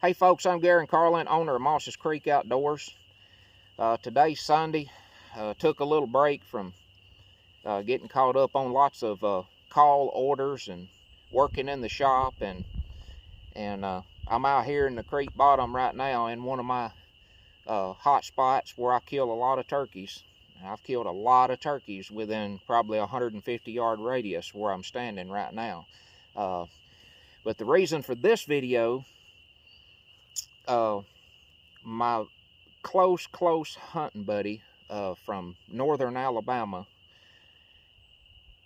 Hey folks, I'm Gary Carlin, owner of Moss's Creek Outdoors. Today's Sunday. Took a little break from getting caught up on lots of call orders and working in the shop, and I'm out here in the creek bottom right now in one of my hot spots where I kill a lot of turkeys. I've killed a lot of turkeys within probably a 150-yard radius where I'm standing right now. But the reason for this video, my close hunting buddy from northern Alabama,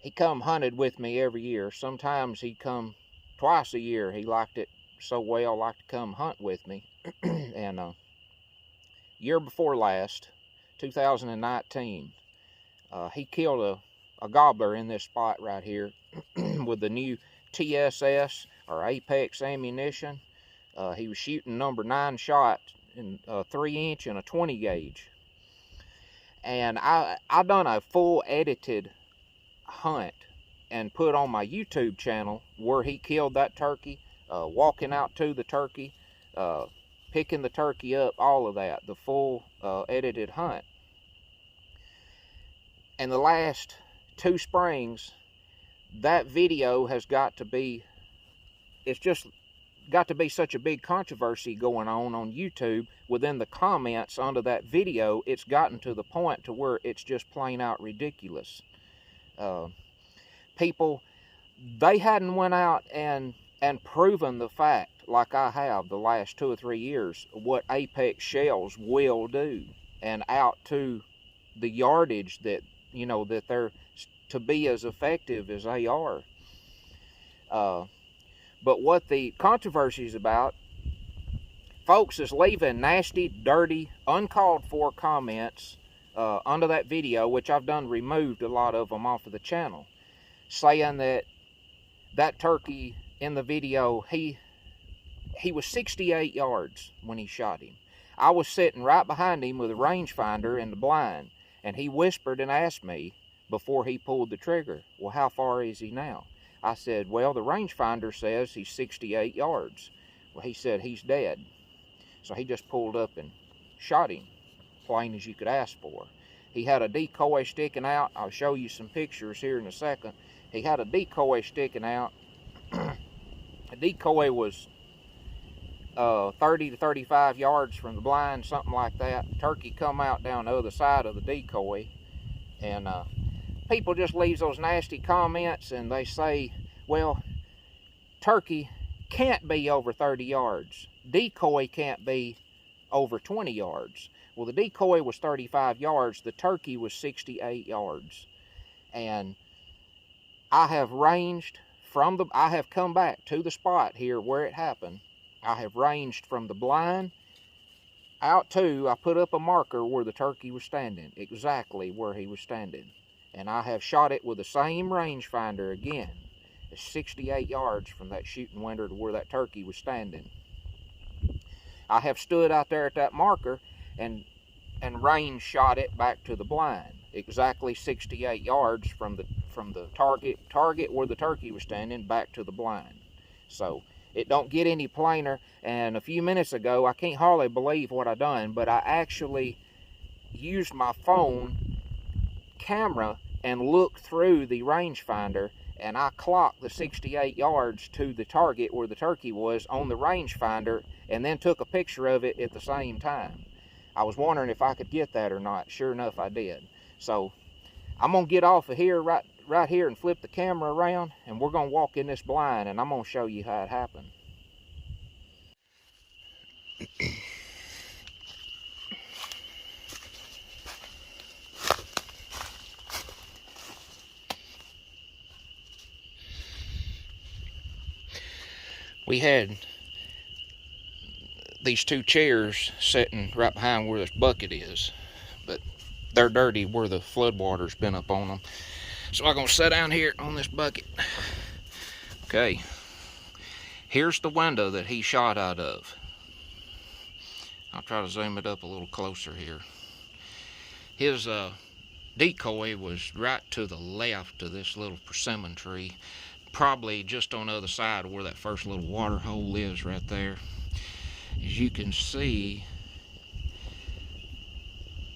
he come hunted with me every year. Sometimes he'd come twice a year. He liked it so well, liked to come hunt with me. And year before last, 2019, he killed a gobbler in this spot right here with the new TSS or Apex ammunition. He was shooting number 9 shot in a 3-inch and a 20 gauge. And I done a full edited hunt and put on my YouTube channel where he killed that turkey, walking out to the turkey, picking the turkey up, all of that, the full edited hunt. And the last 2 springs, that video has got to be, it's just got to be such a big controversy going on YouTube. Within the comments under that video, it's gotten to the point to where it's just plain out ridiculous. People, they hadn't went out and proven the fact, like I have the last 2 or 3 years, what Apex shells will do, and out to the yardage that, you know, that they're to be as effective as they are. But what the controversy is about, folks is leaving nasty, dirty, uncalled for comments under that video, which I've done removed a lot of them off of the channel, saying that that turkey in the video, he was 68 yards when he shot him. I was sitting right behind him with a rangefinder in the blind, and he whispered and asked me before he pulled the trigger, well, how far is he now? I said, well, the rangefinder says he's 68 yards. Well, he said he's dead. So he just pulled up and shot him, plain as you could ask for. He had a decoy sticking out. I'll show you some pictures here in a second. He had a decoy sticking out. The decoy was 30 to 35 yards from the blind, something like that. Turkey come out down the other side of the decoy, and people just leave those nasty comments, and they say, well, turkey can't be over 30 yards. Decoy can't be over 20 yards. Well, the decoy was 35 yards. The turkey was 68 yards. And I have ranged from the, I have come back to the spot here where it happened. I have ranged from the blind out to, I put up a marker where the turkey was standing, exactly where he was standing. And I have shot it with the same rangefinder again. It's 68 yards from that shooting window to where that turkey was standing. I have stood out there at that marker and range shot it back to the blind, exactly 68 yards from the target where the turkey was standing back to the blind. So it don't get any plainer. And a few minutes ago, I can't hardly believe what I done, but I actually used my phone camera and looked through the rangefinder, and I clocked the 68 yards to the target where the turkey was on the rangefinder, and then took a picture of it at the same time. I was wondering if I could get that or not. Sure enough, I did. So I'm gonna get off of here right here and flip the camera around, and we're gonna walk in this blind, and I'm gonna show you how it happened. We had these 2 chairs sitting right behind where this bucket is, but they're dirty where the floodwater's been up on them. So I'm gonna sit down here on this bucket. Okay, here's the window that he shot out of. I'll try to zoom it up a little closer here. His decoy was right to the left of this little persimmon tree, probably just on the other side of where that first little water hole is right there. as you can see,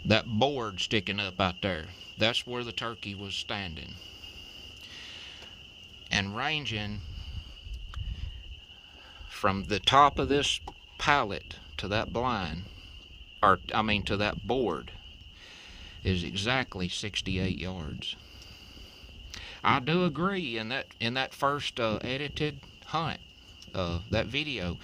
that board sticking up out there, that's where the turkey was standing. And ranging from the top of this pallet to that blind, to that board, is exactly 68 yards. I do agree in that first edited hunt, that video,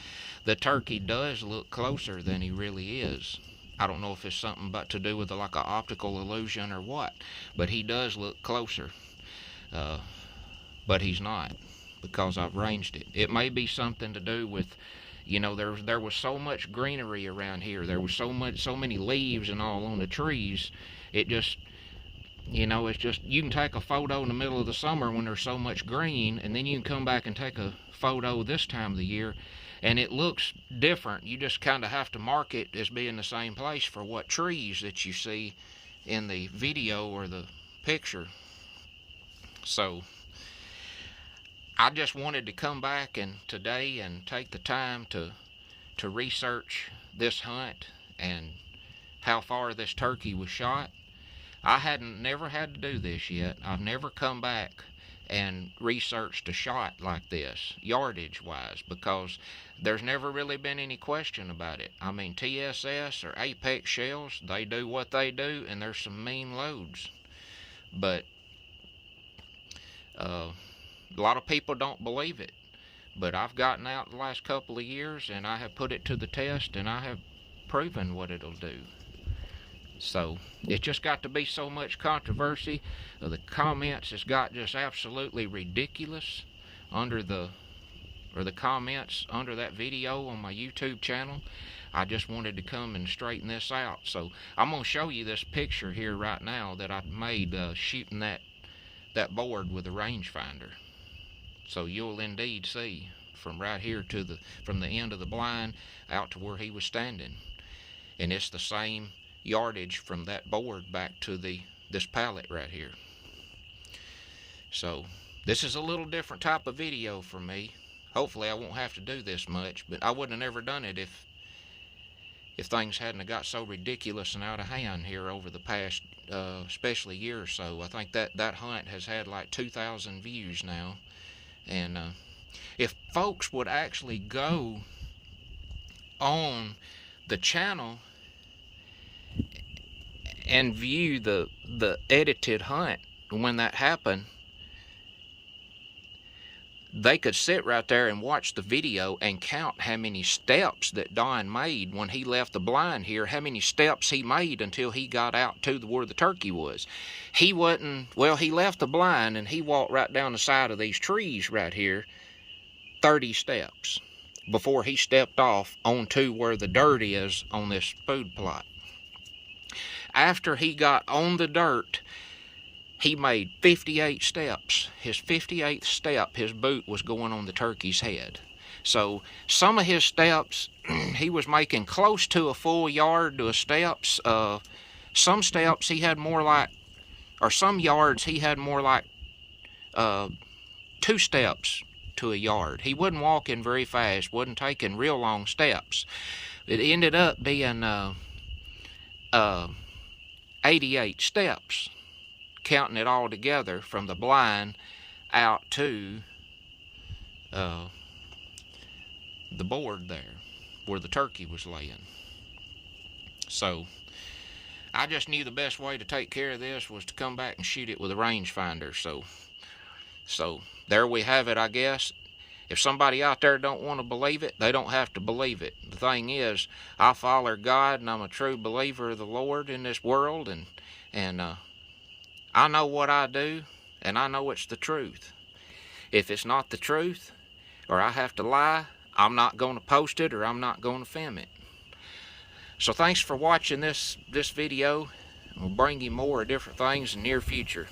the turkey does look closer than he really is. I don't know if it's something about to do with like an optical illusion or what, but he does look closer. But he's not, because I've ranged it. It may be something to do with, there was so much greenery around here. There was so many leaves and all on the trees. It just, it's just, you can take a photo in the middle of the summer when there's so much green, and then you can come back and take a photo this time of the year, and it looks different. You just kind of have to mark it as being the same place for what trees that you see in the video or the picture. So I just wanted to come back today and take the time to research this hunt and how far this turkey was shot. I never had to do this yet. I've never come back and researched a shot like this, yardage wise, because there's never really been any question about it. I mean, TSS or Apex shells, they do what they do, and there's some mean loads. But a lot of people don't believe it. But I've gotten out the last couple of years, and I have put it to the test, and I have proven what it'll do. So it's just got to be so much controversy. The comments has got just absolutely ridiculous under the comments under that video on my YouTube channel. I just wanted to come and straighten this out. So I'm going to show you this picture here right now that I made shooting that board with a rangefinder. So you'll indeed see from right here from the end of the blind out to where he was standing. And it's the same yardage from that board back to this pallet right here. So this is a little different type of video for me. Hopefully I won't have to do this much, but I wouldn't have never done it if things hadn't got so ridiculous and out of hand here over the past especially year or so. I think that hunt has had like 2,000 views now. And if folks would actually go on the channel and view the edited hunt when that happened, they could sit right there and watch the video and count how many steps that Don made when he left the blind here, how many steps he made until he got out to where the turkey was. He left the blind and he walked right down the side of these trees right here, 30 steps, before he stepped off onto where the dirt is on this food plot. After he got on the dirt, he made 58 steps. His 58th step, his boot was going on the turkey's head. So some of his steps, he was making close to a full yard to his steps. Some steps he had more like, or some yards he had more like 2 steps to a yard. He wasn't walking very fast, wasn't taking real long steps. It ended up being 88 steps, counting it all together from the blind out to the board there where the turkey was laying. So I just knew the best way to take care of this was to come back and shoot it with a rangefinder. So there we have it, I guess. If somebody out there don't want to believe it, they don't have to believe it. The thing is, I follow God, and I'm a true believer of the Lord in this world, and I know what I do, and I know it's the truth. If it's not the truth, or I have to lie, I'm not going to post it, or I'm not going to film it. So thanks for watching this video. We'll bring you more different things in the near future.